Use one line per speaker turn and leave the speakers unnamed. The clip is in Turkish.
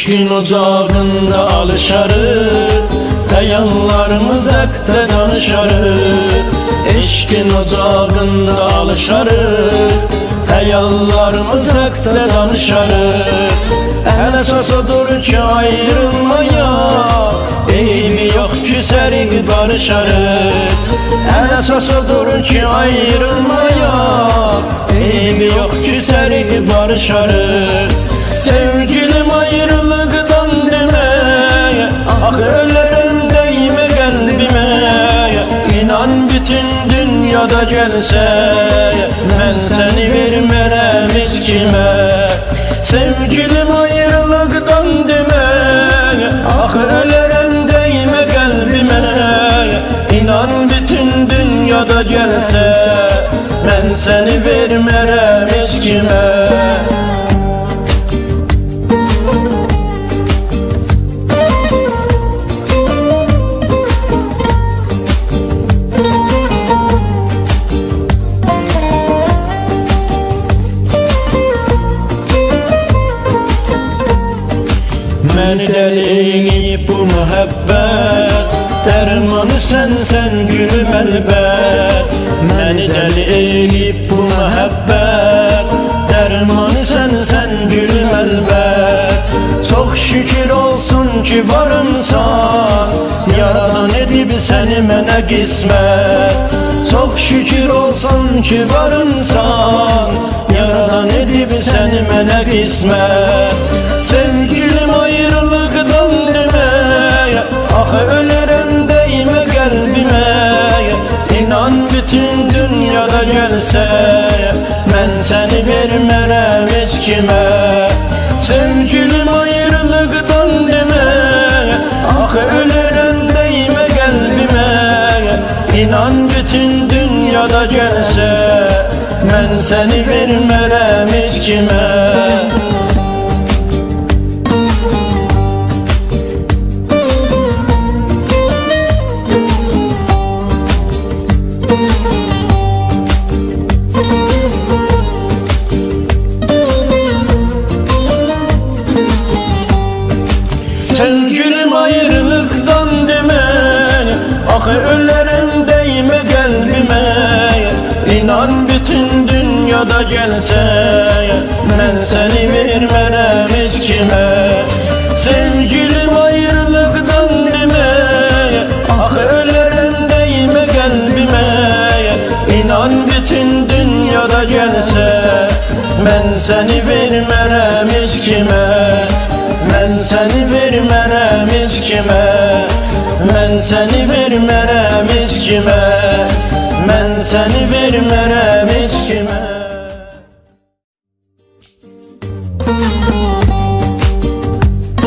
Eşkin ocağında alışarık, kayanlarımız ekte danışarık. Eşkin ocağında alışarık, hayallarımız ekte danışarık. En esas odur ki ayrılmaya, eybi yok küserik barışarık. En esas odur ki ayrılmaya, eybi yok küserik barışarık. Sevgilim ayrılıktan deme, ah ölürüm değme kalbime. İnan bütün dünyada gelse, ben seni vermem hiç kime. Sevgilim ayrılıktan deme, ah ölürüm değme kalbime. İnan bütün dünyada gelse, ben seni vermem hiç kime. Məni dəli eləyib bu mühəbbət, dərmanı sən gülüm əlbət. Məni dəli eləyib bu mühəbbət, dərmanı sən gülüm əlbət. Çox şükür olsun ki varımsan, yaradan edib səni mənə qismət. Çox şükür olsun ki varımsan, yaradan edib səni mənə qismət. Sevgilim ayrılıktan deme, ah ölürüm değme kalbime. İnan bütün dünyada gelse, ben seni vermem hiç kime. Sevgilim ayrılıktan deme, ah ölürüm değme kalbime. İnan bütün dünyada gelse, ben seni vermem hiç kime. Sevgilim ayrılıktan deme, ah ölürüm değme kalbime. İnan bütün dünyada gelse, ben seni vermem hiç kime. Sevgilim ayrılıktan deme, ah ölürüm değme kalbime. İnan bütün dünyada gelse, ben seni vermem hiç kime. Ben seni vermem hiç kime. Ben seni vermem hiç kime. Ben seni vermem hiç kime.